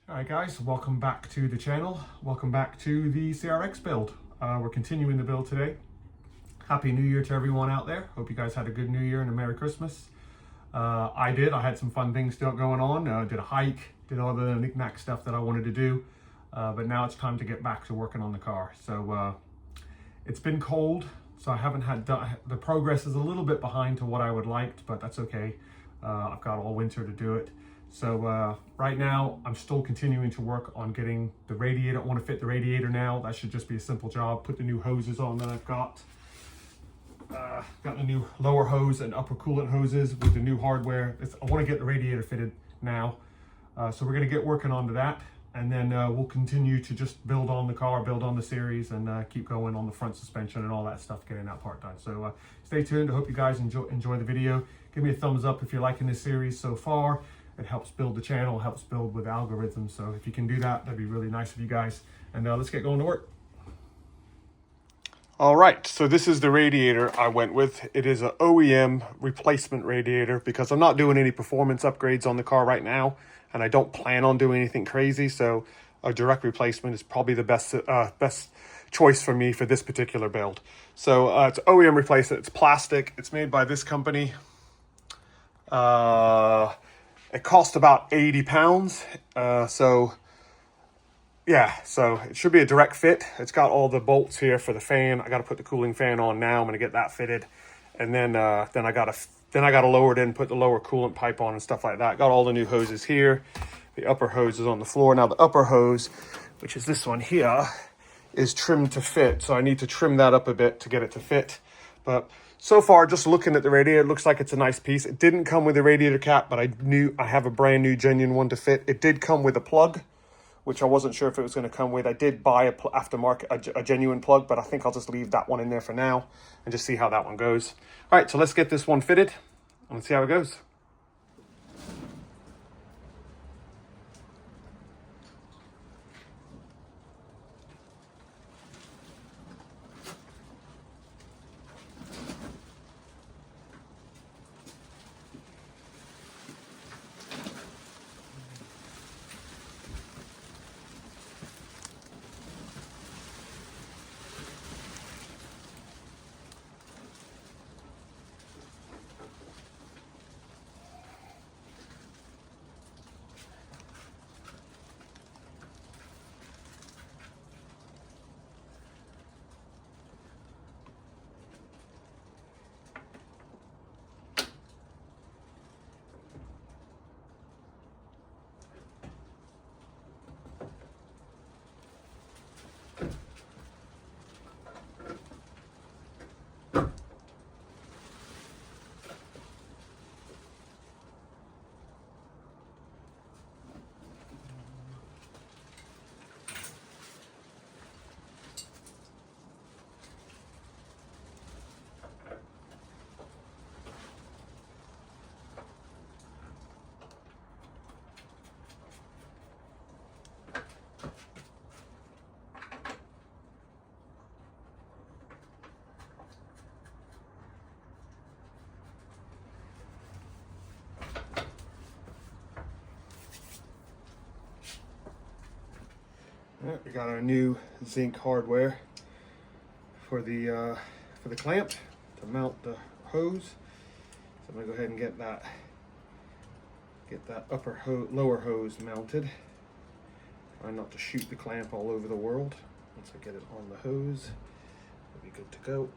Alright guys, welcome back to the channel. Welcome back to the CRX build. We're continuing the build today. Happy New Year to everyone out there. Hope you guys had a good New Year and a Merry Christmas. I did. I had some fun things still going on. Did a hike, did all the knick-knack stuff that I wanted to do. But now it's time to get back to working on the car. So it's been cold, so I haven't had the progress is a little bit behind to what I would like, but that's okay. I've got all winter to do it. So right now I'm still continuing to work on getting the radiator. I want to fit the radiator now. That should just be a simple job. Put the new hoses on that I've got. Got the new lower hose and upper coolant hoses with the new hardware. I want to get the radiator fitted now. So we're going to get working on to that. And then we'll continue to just build on the car, build on the series, and keep going on the front suspension and all that stuff, getting that part done. So stay tuned. I hope you guys enjoy the video. Give me a thumbs up if you're liking this series so far. It helps build the channel, helps build with algorithms. So if you can do that, that'd be really nice of you guys. And let's get going to work. All right, so this is the radiator I went with. It is an OEM replacement radiator because I'm not doing any performance upgrades on the car right now, and I don't plan on doing anything crazy. So a direct replacement is probably the best choice for me for this particular build. So it's OEM replacement. It's plastic. It's made by this company. It cost about 80 pounds. So it should be a direct fit. It's got all the bolts here for the fan. I got to put the cooling fan on now. I'm going to get that fitted. And then I got to lower it in, put the lower coolant pipe on and stuff like that. Got all the new hoses here. The upper hose is on the floor. Now the upper hose, which is this one here, is trimmed to fit. So I need to trim that up a bit to get it to fit. But so far, just looking at the radiator, it looks like it's a nice piece. It didn't come with a radiator cap, but I knew I have a brand new genuine one to fit. It did come with a plug, which I wasn't sure if it was going to come with. I did buy a genuine plug, but I think I'll just leave that one in there for now and just see how that one goes. All right, so let's get this one fitted and see how it goes. Right, we got our new zinc hardware for the clamp to mount the hose. So I'm gonna go ahead and get that lower hose mounted. Try not to shoot the clamp all over the world. Once I get it on the hose, we'll be good to go.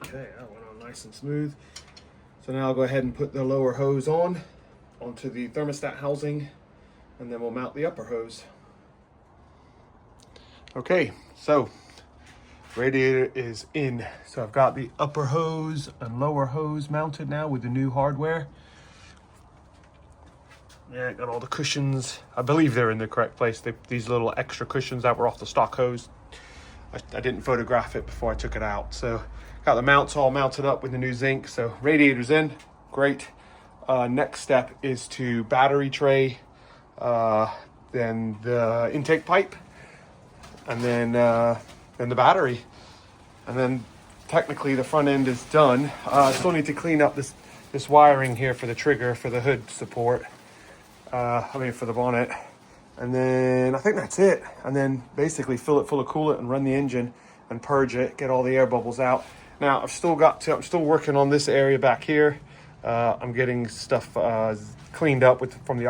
Okay, that went on nice and smooth. So now I'll go ahead and put the lower hose onto the thermostat housing, and then we'll mount the upper hose. Okay, so radiator is in. So I've got the upper hose and lower hose mounted now with the new hardware. Yeah, got all the cushions. I believe they're in the correct place. These little extra cushions that were off the stock hose. I didn't photograph it before I took it out. So got the mounts all mounted up with the new zinc. So radiator's in, great. Next step is to battery tray, then the intake pipe, and then the battery, and then technically the front end is done. I still need to clean up this wiring here for the trigger for the hood support. for the bonnet. And then I think that's it. And then basically fill it full of coolant and run the engine and purge it, get all the air bubbles out. Now I'm still working on this area back here. I'm getting stuff cleaned up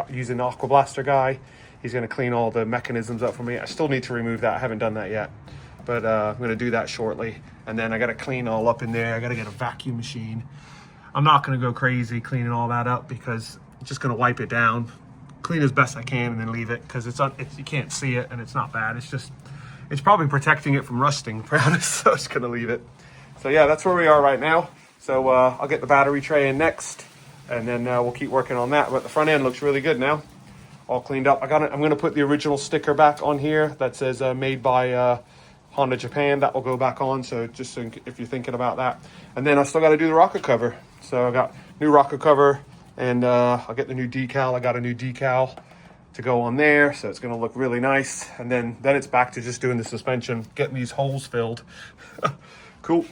using the Aqua Blaster guy. He's going to clean all the mechanisms up for me. I still need to remove that. I haven't done that yet, but I'm going to do that shortly. And then I got to clean all up in there. I got to get a vacuum machine. I'm not going to go crazy cleaning all that up because I'm just going to wipe it down, clean as best I can, and then leave it because you can't see it and it's not bad. It's probably protecting it from rusting, to be honest. So I'm just going to leave it. So yeah, that's where we are right now. So I'll get the battery tray in next, and then we'll keep working on that. But the front end looks really good now, all cleaned up. I'm going to put the original sticker back on here that says made by Honda Japan. That will go back on, so just if you're thinking about that. And then I still got to do the rocker cover. So I got new rocker cover, and I'll get the new decal. I got a new decal to go on there, so it's going to look really nice. And then it's back to just doing the suspension, getting these holes filled. Cool.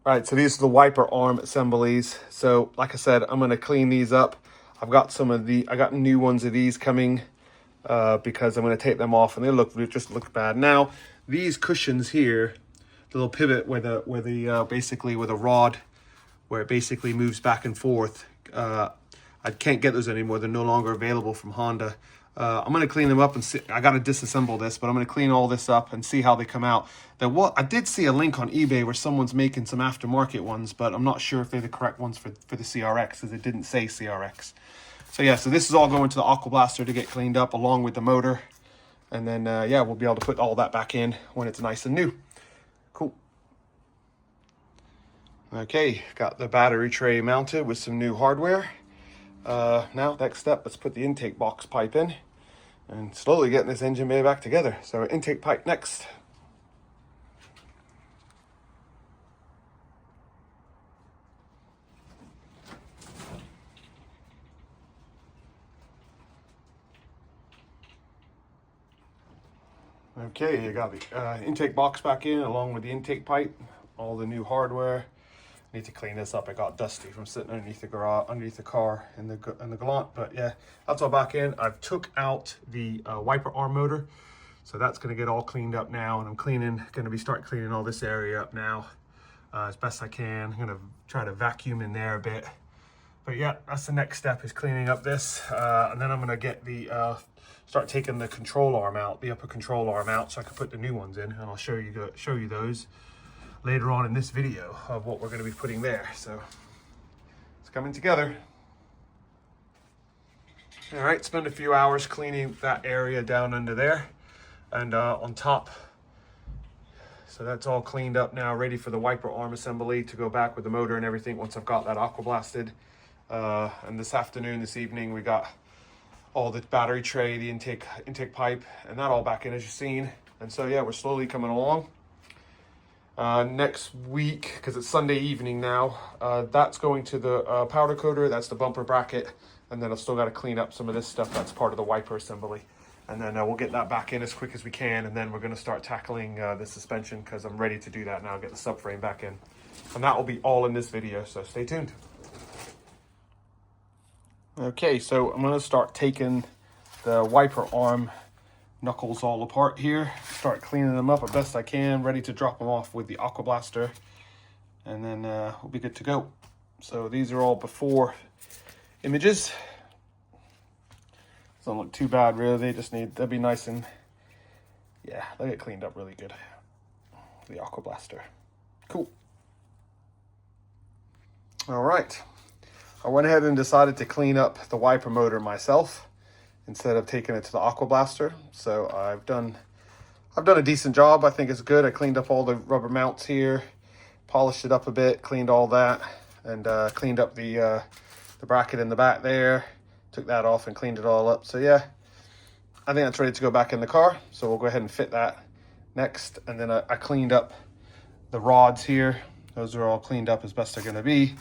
All right, so these are the wiper arm assemblies. So like I said, I'm going to clean these up. I got new ones of these coming because I'm going to take them off, and they just look bad. Now these cushions here, the little pivot where the rod where it basically moves back and forth, I can't get those anymore. They're no longer available from Honda. I'm going to clean them up and see. I got to disassemble this, but I'm going to clean all this up and see how they come out. I did see a link on eBay where someone's making some aftermarket ones, but I'm not sure if they're the correct ones for the CRX, because it didn't say CRX. So yeah, so this is all going to the Aqua Blaster to get cleaned up along with the motor. And then, yeah, we'll be able to put all that back in when it's nice and new. Cool. Okay, got the battery tray mounted with some new hardware. Now, next step, let's put the intake box pipe in and slowly getting this engine bay back together. So intake pipe next. Okay, you got the intake box back in along with the intake pipe, all the new hardware. Need to clean this up. It got dusty from sitting underneath the car in the gallant. But yeah, that's all back in. I've took out the wiper arm motor, so that's going to get all cleaned up now. And I'm going to start cleaning all this area up now as best I can. I'm going to try to vacuum in there a bit. But yeah, that's the next step, is cleaning up this, and then I'm going to get start taking the control arm out, the upper control arm out, so I can put the new ones in, and I'll show you those later on in this video of what we're going to be putting there. So it's coming together. All right, spend a few hours cleaning that area down under there and on top. So that's all cleaned up now, ready for the wiper arm assembly to go back with the motor and everything once I've got that aqua blasted. And this evening, we got all the battery tray, the intake pipe, and that all back in, as you've seen. And so yeah, we're slowly coming along. Next week, because it's Sunday evening now, that's going to the powder coater. That's the bumper bracket, and then I've still got to clean up some of this stuff that's part of the wiper assembly, and then we'll get that back in as quick as we can, and then we're going to start tackling the suspension, because I'm ready to do that now, get the subframe back in, and that will be all in this video, so stay tuned. Okay, so I'm going to start taking the wiper arm knuckles all apart here, start cleaning them up as best I can, ready to drop them off with the Aqua Blaster, and then we'll be good to go. So these are all before images. Doesn't look too bad really, they'll be nice and, yeah, they'll get cleaned up really good. The Aqua Blaster. Cool. All right. I went ahead and decided to clean up the wiper motor myself instead of taking it to the Aqua Blaster. So I've done a decent job. I think it's good. I cleaned up all the rubber mounts here, polished it up a bit, cleaned all that, and cleaned up the bracket in the back there. Took that off and cleaned it all up. So yeah, I think that's ready to go back in the car. So we'll go ahead and fit that next. And then I cleaned up the rods here. Those are all cleaned up as best they're going to be.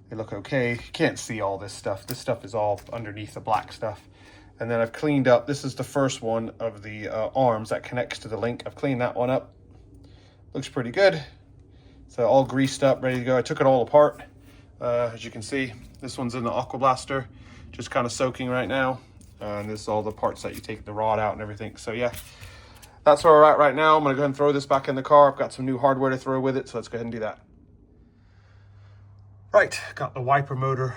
They look okay. You can't see all this stuff. This stuff is all underneath the black stuff. And then I've cleaned up, this is the first one of the arms that connects to the link. I've cleaned that one up. Looks pretty good. So all greased up, ready to go. I took it all apart. As you can see, this one's in the Aqua Blaster. just kind of soaking right now. And this is all the parts that you take the rod out and everything. So yeah, that's where we're at right now. I'm gonna go ahead and throw this back in the car. I've got some new hardware to throw with it, so let's go ahead and do that. Right, got the wiper motor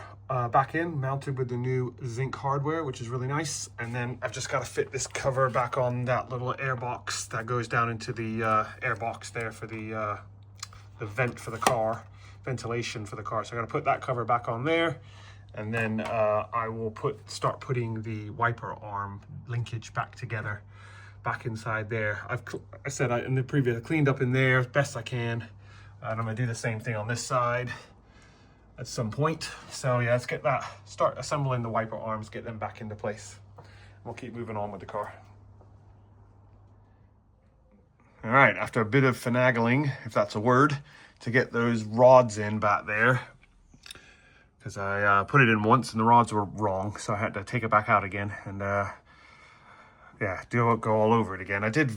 back in, mounted with the new zinc hardware, which is really nice. And then I've just got to fit this cover back on that little air box that goes down into the air box there for the vent for the car, ventilation for the car. So I got to put that cover back on there. And then I will start putting the wiper arm linkage back together, back inside there. I said in the previous, I cleaned up in there as best I can. And I'm gonna do the same thing on this side at some point. So yeah, let's start assembling the wiper arms, get them back into place. We'll keep moving on with the car. All right, after a bit of finagling, if that's a word, to get those rods in back there, because I put it in once and the rods were wrong, so I had to take it back out again and yeah, go all over it again. I did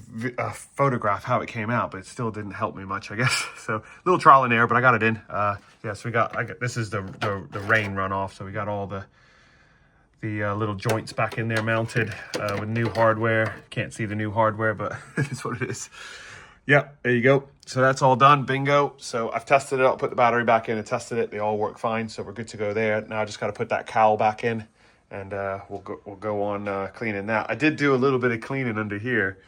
photograph how it came out, but it still didn't help me much, I guess. So a little trial and error, but I got it in. Yeah, so this is the rain runoff, so we got all the little joints back in there mounted with new hardware. Can't see the new hardware, but it's what it is. Yeah, there you go. So that's all done, bingo. So I've tested it out, put the battery back in and tested it. They all work fine, so we're good to go there. Now I just got to put that cowl back in, and we'll go on cleaning that. I did do a little bit of cleaning under here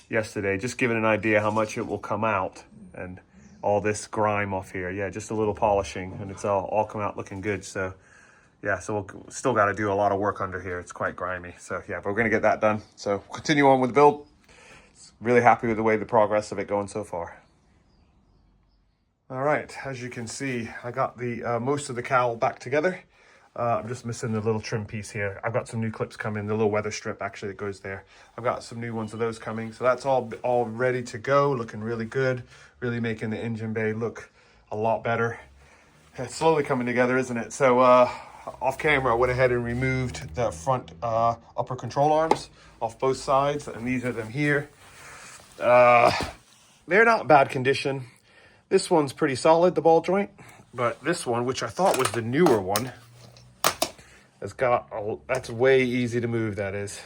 yesterday, just giving an idea how much it will come out, and all this grime off here. Yeah, just a little polishing, and it's all come out looking good. So yeah, so we'll still got to do a lot of work under here. It's quite grimy. So yeah, but we're gonna get that done. So continue on with the build. Really happy with the way the progress of it going so far. All right, as you can see, I got the most of the cowl back together. I'm just missing the little trim piece here. I've got some new clips coming, the little weather strip actually that goes there. I've got some new ones of those coming. So that's all ready to go, looking really good, really making the engine bay look a lot better. It's slowly coming together, isn't it? So off camera, I went ahead and removed the front upper control arms off both sides, and these are them here. They're not bad condition. This one's pretty solid, the ball joint, but this one, which I thought was the newer one, that's way easy to move, that is.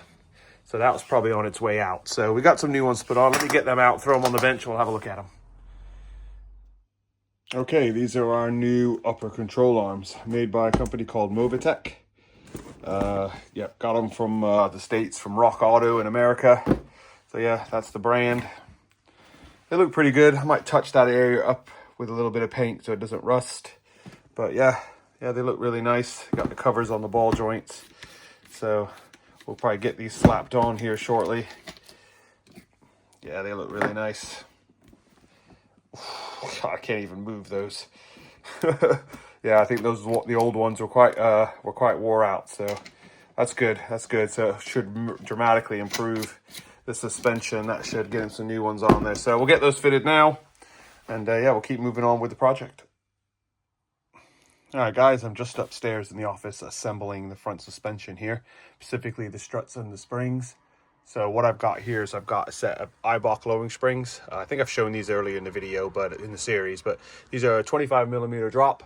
So that was probably on its way out. So we got some new ones to put on. Let me get them out, throw them on the bench, we'll have a look at them. Okay, these are our new upper control arms made by a company called Movitech. Yeah, got them from the States, from Rock Auto in America. So yeah, that's the brand. They look pretty good. I might touch that area up with a little bit of paint so it doesn't rust. But yeah, they look really nice. Got the covers on the ball joints. So we'll probably get these slapped on here shortly. Yeah, they look really nice. God, I can't even move those. Yeah, I think the old ones were quite wore out. So that's good. That's good. So it should dramatically improve the suspension. That should get him some new ones on there. So we'll get those fitted now, and yeah, we'll keep moving on with the project. All right, guys, I'm just upstairs in the office assembling the front suspension here, specifically the struts and the springs. So what I've got here is I've got a set of Eibach lowering springs. I think I've shown these earlier in the video, but in the series, but these are a 25mm drop.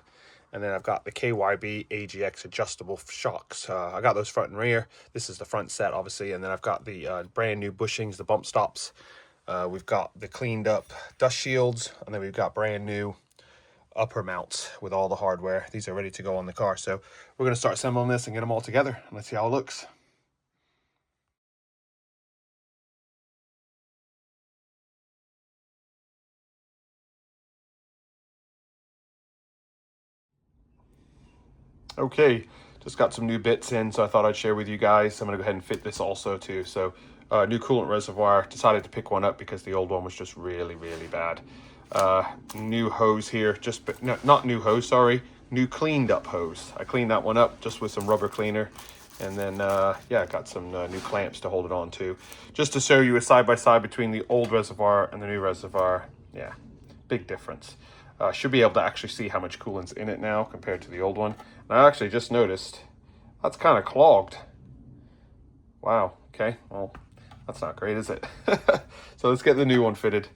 And then I've got the KYB AGX adjustable shocks. I got those front and rear. This is the front set, obviously. And then I've got the brand new bushings, the bump stops. We've got the cleaned up dust shields. And then we've got brand new upper mounts with all the hardware. These are ready to go on the car. So we're going to start assembling this and get them all together. And let's see how it looks. Okay, just got some new bits in, so I thought I'd share with you guys. I'm gonna go ahead and fit this also too. So new coolant reservoir, decided to pick one up because the old one was just really, really bad. New hose here, not new hose, sorry, new cleaned up hose. I cleaned that one up just with some rubber cleaner. And then, yeah, I got some new clamps to hold it on to. Just to show you a side-by-side between the old reservoir and the new reservoir. Yeah, big difference. Should be able to actually see how much coolant's in it now compared to the old one. And I actually just noticed that's kind of clogged. Wow, okay, well, that's not great, is it? So let's get the new one fitted,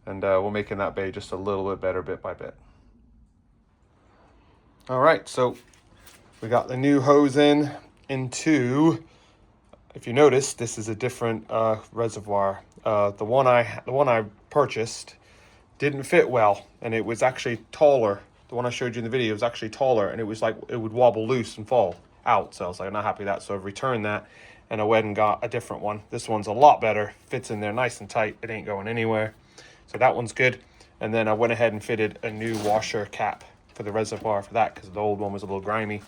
and we'll make that bay just a little bit better bit by bit. All right, so we got the new hose in. into, if you notice, this is a different reservoir. The one I purchased didn't fit well, and it was actually taller. The one I showed you in the video was actually taller, and it was like it would wobble loose and fall out. So I was like, I'm not happy with that. So I've returned that, and I went and got a different one. This one's a lot better, fits in there nice and tight. It ain't going anywhere. So that one's good. And then I went ahead and fitted a new washer cap for the reservoir for that, because the old one was a little grimy.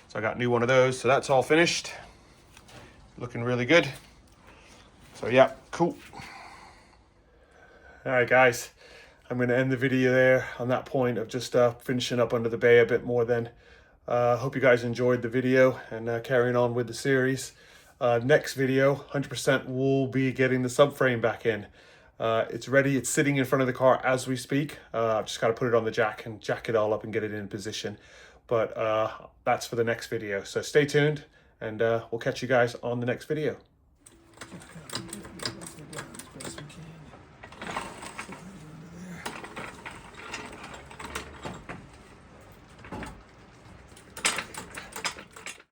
So I got a new one of those. So that's all finished. Looking really good. So yeah, cool. All right, guys. I'm going to end the video there on that point of just finishing up under the bay a bit more then. Hope you guys enjoyed the video and carrying on with the series. Next video, 100% we'll be getting the subframe back in. It's ready. It's sitting in front of the car as we speak. I've just got to put it on the jack and jack it all up and get it in position. But that's for the next video. So stay tuned, and we'll catch you guys on the next video.